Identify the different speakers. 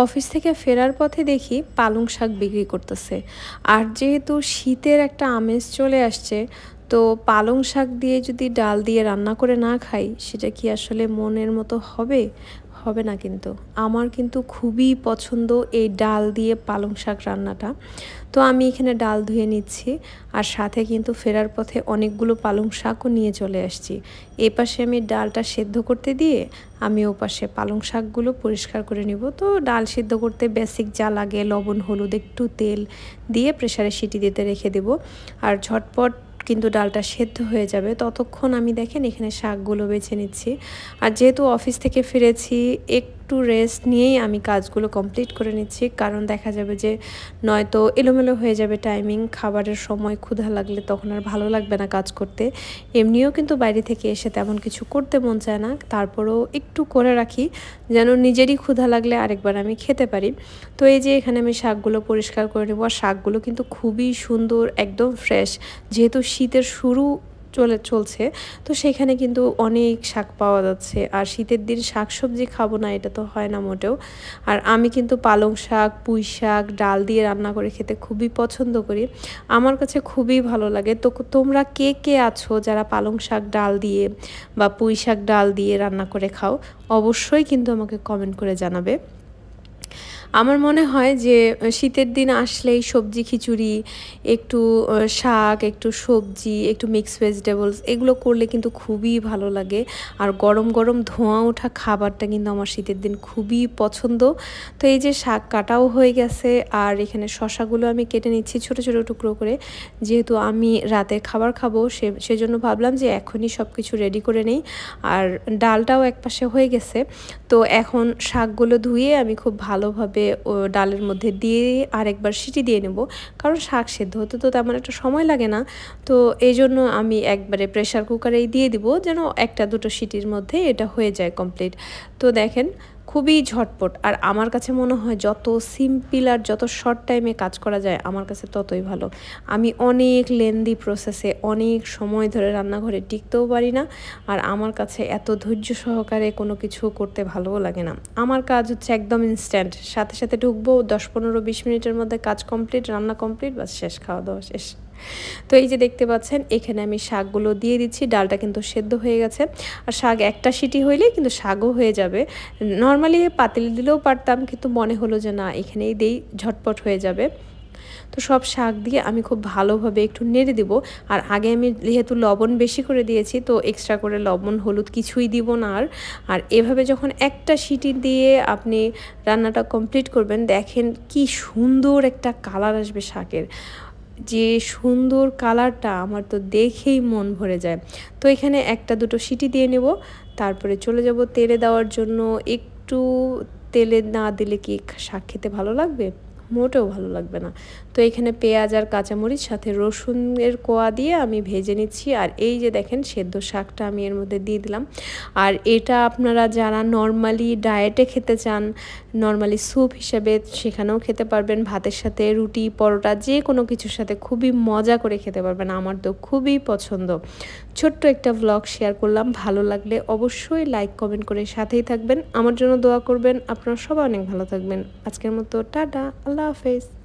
Speaker 1: Office থেকে ফেরার পথে দেখি পালং শাক বিক্রি করতেছে। আর যেহেতু শীতের একটা আমেজ চলে আসছে, তো পালং শাক দিয়ে যদি ডাল দিয়ে রান্না করে না খাই, সেটা কি আসলে মনের মতো হবে? হবে না কিন্তু। আমার কিন্তু খুবই পছন্দ এই ডাল দিয়ে পালং শাক রান্নাটা। তো আমি এখানে ডাল ধুয়ে নিচ্ছি, আর সাথে কিন্তু ফেরার পথে অনেকগুলো পালং শাকও নিয়ে চলে আসছি। এপাশে আমি ডালটা সেদ্ধ করতে দিয়ে আমি ওপাশে পালং শাকগুলো পরিষ্কার করে নিব। তো ডাল সিদ্ধ করতে বেসিক যা লাগে লবণ, হলুদ, একটু তেল দিয়ে প্রেসারে সিটি দিতে রেখে দেব। আর ঝটপট কিন্তু ডালটা সেদ্ধ হয়ে যাবে। ততক্ষণ আমি দেখেন এখানে শাকগুলো বেছে নিচ্ছি। আর যেহেতু অফিস থেকে ফিরেছি, একটু রেস্ট নিয়েই আমি কাজগুলো কমপ্লিট করে নিচ্ছি, কারণ দেখা যাবে যে নয়তো এলোমেলো হয়ে যাবে টাইমিং। খাবারের সময় ক্ষুধা লাগলে তখন আর ভালো লাগবে না কাজ করতে। এমনিও কিন্তু বাইরে থেকে এসে তেমন কিছু করতে মন চায় না, তারপরেও একটু করে রাখি যেন নিজেরই ক্ষুধা লাগলে আরেকবার আমি খেতে পারি। তো এই যে এখানে আমি শাকগুলো পরিষ্কার করে নেব। আর শাকগুলো কিন্তু খুবই সুন্দর, একদম ফ্রেশ। যেহেতু শীতের শুরু চলছে, তো সেখানে কিন্তু অনেক শাক পাওয়া যাচ্ছে। আর শীতের দিন শাকসবজি খাবো না এটা তো হয় না মোটেও। আর আমি কিন্তু পালং শাক, পুঁই শাক ডাল দিয়ে রান্না করে খেতে খুবই পছন্দ করি। আমার কাছে খুবই ভালো লাগে। তো তোমরা কে কে আছো যারা পালং শাক ডাল দিয়ে বা পুঁই শাক ডাল দিয়ে রান্না করে খাও? অবশ্যই কিন্তু আমাকে কমেন্ট করে জানাবে। আমার মনে হয় যে শীতের দিন আসলেই সবজি খিচুড়ি, একটু শাক, একটু সবজি, একটু মিক্স ভেজিটেবলস এগুলো করলে কিন্তু খুবই ভালো লাগে। আর গরম গরম ধোঁয়া ওঠা খাবারটা কিন্তু আমার শীতের দিন খুবই পছন্দ। তো এই যে শাক কাটাও হয়ে গেছে, আর এখানে শসাগুলো আমি কেটে নিচ্ছি ছোট ছোট টুকরো করে। যেহেতু আমি রাতের খাবার খাবো, সেজন্য ভাবলাম যে এখনই সব কিছু রেডি করে নেই। আর ডালটাও একপাশে হয়ে গেছে। তো এখন শাকগুলো ধুয়ে আমি খুব ভালোভাবে ডালের মধ্যে দিয়ে আরেকবার সিটি দিয়ে নেব, কারণ শাক সেদ্ধ হতে তো তেমন একটা সময় লাগে না। তো এই জন্য আমি একবারে প্রেশার কুকারেই দিয়ে দিব, যেন একটা দুটো সিটির মধ্যে এটা হয়ে যায় কমপ্লিট। তো দেখেন খুবই ঝটপট। আর আমার কাছে মনে হয় যত সিম্পল আর যত শর্ট টাইমে কাজ করা যায় আমার কাছে ততই ভালো। আমি অনেক লেন্দি প্রসেসে অনেক সময় ধরে রান্নাঘরে টিকতেও পারি না। আর আমার কাছে এত ধৈর্য সহকারে কোনো কিছু করতে ভালোও লাগে না। আমার কাজ হচ্ছে একদম ইনস্ট্যান্ট, সাথে সাথে ঢুকবো, 10-15-20 মিনিটের মধ্যে কাজ কমপ্লিট, রান্না কমপ্লিট, বাস শেষ, খাওয়া দাওয়া শেষ। তো এই যে দেখতে পাচ্ছেন এখানে আমি শাকগুলো দিয়ে দিচ্ছি। ডালটা কিন্তু সেদ্ধ হয়ে গেছে। আর শাক একটা সিটি হইলেই কিন্তু শাকও হয়ে যাবে। নর্মালি পাতিলে দিলেও পারতাম, কিন্তু মনে হলো যে না, এখানেই দেই, ঝটপট হয়ে যাবে। তো সব শাক দিয়ে আমি খুব ভালোভাবে একটু নেড়ে দেবো। আর আগে আমি যেহেতু লবণ বেশি করে দিয়েছি, তো এক্সট্রা করে লবণ হলুদ কিছুই দিব না। আর এভাবে যখন একটা সিটি দিয়ে আপনি রান্নাটা কমপ্লিট করবেন, দেখেন কি সুন্দর একটা কালার আসবে শাকের। যে সুন্দর কালারটা আমার তো দেখেই মন ভরে যায়। তো এখানে একটা দুটো সিটি দিয়ে নেব, তারপরে চলে যাব তেলে দেওয়ার জন্য। একটু তেলে না দিলে কি শাক খেতে ভালো লাগবে? মোটেও ভালো লাগবে না। তো এখানে পেঁয়াজ আর কাঁচামরিচ সাথে রসুনের কোয়া দিয়ে আমি ভেজে নিচ্ছি। আর এই যে দেখেন সেদ্ধ শাকটা আমি এর মধ্যে দিয়ে দিলাম। আর এটা আপনারা যারা নর্মালি ডায়েটে খেতে চান, নর্মালি স্যুপ হিসেবে সেখানেও খেতে পারবেন, ভাতের সাথে, রুটি, পরোটা, যে কোনো কিছুর সাথে খুবই মজা করে খেতে পারবেন। আমার তো খুবই পছন্দ। ছোট্ট একটা ভ্লগ শেয়ার করলাম, ভালো লাগলে অবশ্যই লাইক কমেন্ট করে সাথেই থাকবেন, আমার জন্য দোয়া করবেন। আপনারা সবাই অনেক ভালো থাকবেন। আজকের মতো টাটা, আল্লাহ হাফেজ।